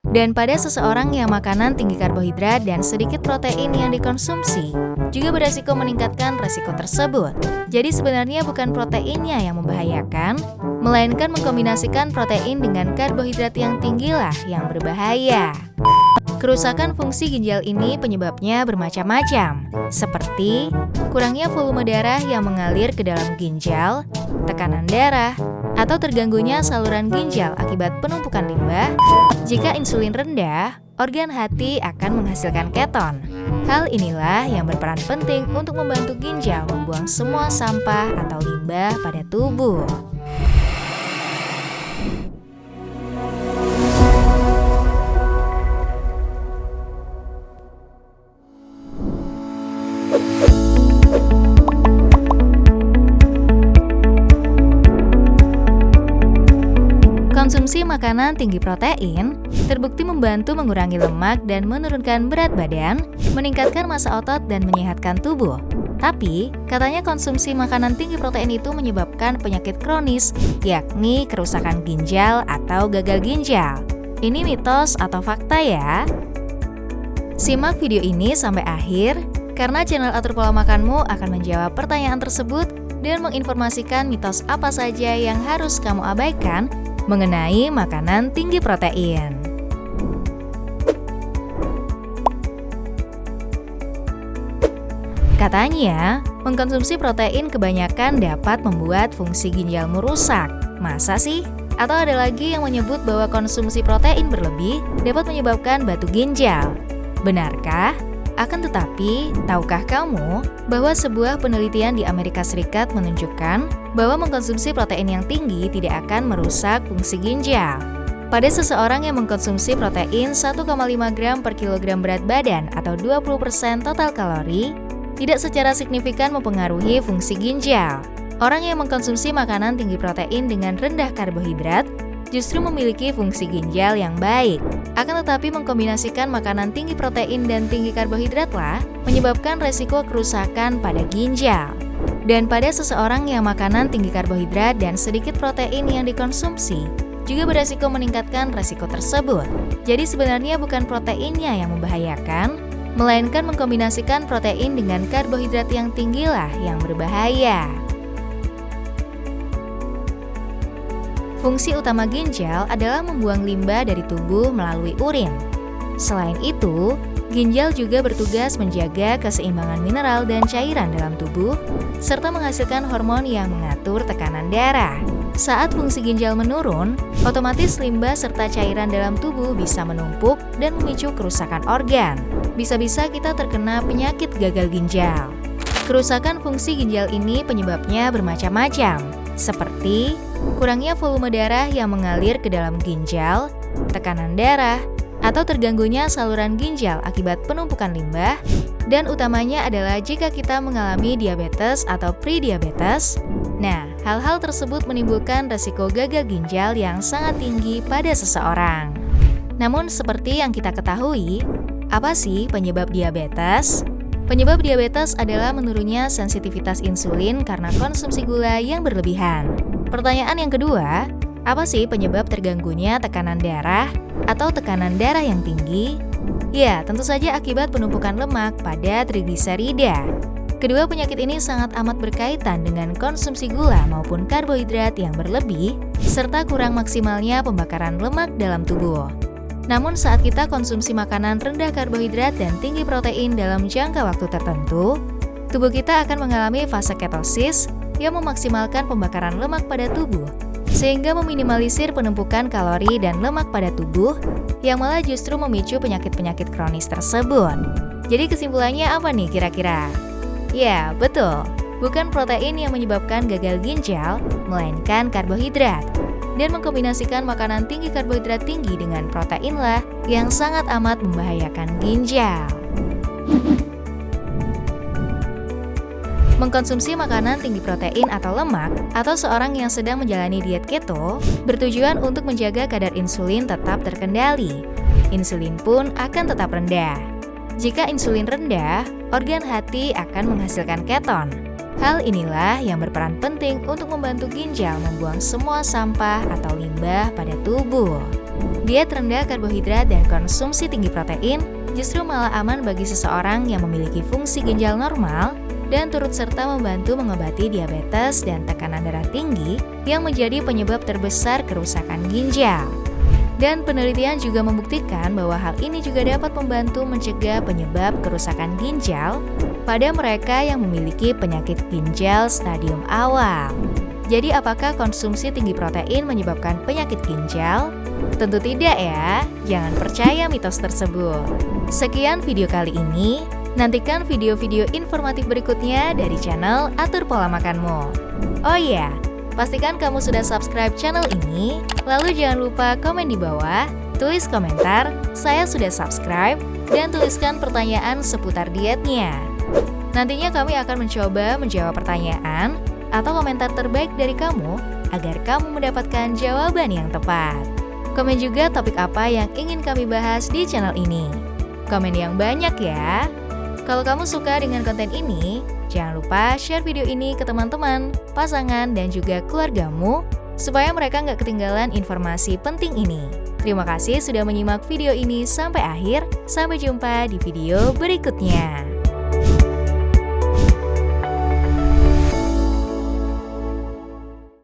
Dan pada seseorang yang makanan tinggi karbohidrat dan sedikit protein yang dikonsumsi, juga beresiko meningkatkan resiko tersebut. Jadi sebenarnya bukan proteinnya yang membahayakan, melainkan mengkombinasikan protein dengan karbohidrat yang tinggilah yang berbahaya. Kerusakan fungsi ginjal ini penyebabnya bermacam-macam, seperti kurangnya volume darah yang mengalir ke dalam ginjal, tekanan darah, atau terganggunya saluran ginjal akibat penumpukan limbah. Jika insulin rendah, organ hati akan menghasilkan keton. Hal inilah yang berperan penting untuk membantu ginjal membuang semua sampah atau limbah pada tubuh. Konsumsi makanan tinggi protein terbukti membantu mengurangi lemak dan menurunkan berat badan, meningkatkan massa otot dan menyehatkan tubuh. Tapi, katanya konsumsi makanan tinggi protein itu menyebabkan penyakit kronis, yakni kerusakan ginjal atau gagal ginjal. Ini mitos atau fakta ya? Simak video ini sampai akhir, karena channel Atur Pola Makanmu akan menjawab pertanyaan tersebut dan menginformasikan mitos apa saja yang harus kamu abaikan mengenai makanan tinggi protein. Katanya, mengkonsumsi protein kebanyakan dapat membuat fungsi ginjalmu rusak. Masa sih? Atau ada lagi yang menyebut bahwa konsumsi protein berlebih dapat menyebabkan batu ginjal. Benarkah? Akan tetapi, tahukah kamu bahwa sebuah penelitian di Amerika Serikat menunjukkan bahwa mengkonsumsi protein yang tinggi tidak akan merusak fungsi ginjal? Pada seseorang yang mengkonsumsi protein 1,5 gram per kilogram berat badan atau 20% total kalori, tidak secara signifikan mempengaruhi fungsi ginjal. Orang yang mengkonsumsi makanan tinggi protein dengan rendah karbohidrat justru memiliki fungsi ginjal yang baik. Akan tetapi mengkombinasikan makanan tinggi protein dan tinggi karbohidratlah menyebabkan resiko kerusakan pada ginjal. Dan pada seseorang yang makanan tinggi karbohidrat dan sedikit protein yang dikonsumsi, juga beresiko meningkatkan resiko tersebut. Jadi sebenarnya bukan proteinnya yang membahayakan, melainkan mengkombinasikan protein dengan karbohidrat yang tinggilah yang berbahaya. Fungsi utama ginjal adalah membuang limbah dari tubuh melalui urin. Selain itu, ginjal juga bertugas menjaga keseimbangan mineral dan cairan dalam tubuh, serta menghasilkan hormon yang mengatur tekanan darah. Saat fungsi ginjal menurun, otomatis limbah serta cairan dalam tubuh bisa menumpuk dan memicu kerusakan organ. Bisa-bisa kita terkena penyakit gagal ginjal. Kerusakan fungsi ginjal ini penyebabnya bermacam-macam, seperti kurangnya volume darah yang mengalir ke dalam ginjal, tekanan darah, atau terganggunya saluran ginjal akibat penumpukan limbah, dan utamanya adalah jika kita mengalami diabetes atau prediabetes. Nah, hal-hal tersebut menimbulkan resiko gagal ginjal yang sangat tinggi pada seseorang. Namun seperti yang kita ketahui, apa sih penyebab diabetes? Penyebab diabetes adalah menurunnya sensitivitas insulin karena konsumsi gula yang berlebihan. Pertanyaan yang kedua, apa sih penyebab terganggunya tekanan darah atau tekanan darah yang tinggi? Ya, tentu saja akibat penumpukan lemak pada trigliserida. Kedua penyakit ini sangat amat berkaitan dengan konsumsi gula maupun karbohidrat yang berlebih, serta kurang maksimalnya pembakaran lemak dalam tubuh. Namun saat kita konsumsi makanan rendah karbohidrat dan tinggi protein dalam jangka waktu tertentu, tubuh kita akan mengalami fase ketosis yang memaksimalkan pembakaran lemak pada tubuh, sehingga meminimalisir penumpukan kalori dan lemak pada tubuh, yang malah justru memicu penyakit-penyakit kronis tersebut. Jadi kesimpulannya apa nih kira-kira? Ya, betul. Bukan protein yang menyebabkan gagal ginjal, melainkan karbohidrat. Dan mengkombinasikan makanan tinggi karbohidrat tinggi dengan proteinlah yang sangat amat membahayakan ginjal. Mengkonsumsi makanan tinggi protein atau lemak, atau seorang yang sedang menjalani diet keto, bertujuan untuk menjaga kadar insulin tetap terkendali. Insulin pun akan tetap rendah. Jika insulin rendah, organ hati akan menghasilkan keton. Hal inilah yang berperan penting untuk membantu ginjal membuang semua sampah atau limbah pada tubuh. Diet rendah karbohidrat dan konsumsi tinggi protein justru malah aman bagi seseorang yang memiliki fungsi ginjal normal dan turut serta membantu mengobati diabetes dan tekanan darah tinggi yang menjadi penyebab terbesar kerusakan ginjal. Dan penelitian juga membuktikan bahwa hal ini juga dapat membantu mencegah penyebab kerusakan ginjal pada mereka yang memiliki penyakit ginjal stadium awal. Jadi apakah konsumsi tinggi protein menyebabkan penyakit ginjal? Tentu tidak ya, jangan percaya mitos tersebut. Sekian video kali ini, nantikan video-video informatif berikutnya dari channel Atur Pola Makanmu. Oh iya, pastikan kamu sudah subscribe channel ini, lalu jangan lupa komen di bawah, tulis komentar, saya sudah subscribe, dan tuliskan pertanyaan seputar dietnya. Nantinya kami akan mencoba menjawab pertanyaan atau komentar terbaik dari kamu agar kamu mendapatkan jawaban yang tepat. Komen juga topik apa yang ingin kami bahas di channel ini. Komen yang banyak ya. Kalau kamu suka dengan konten ini, jangan lupa share video ini ke teman-teman, pasangan, dan juga keluargamu supaya mereka nggak ketinggalan informasi penting ini. Terima kasih sudah menyimak video ini sampai akhir. Sampai jumpa di video berikutnya.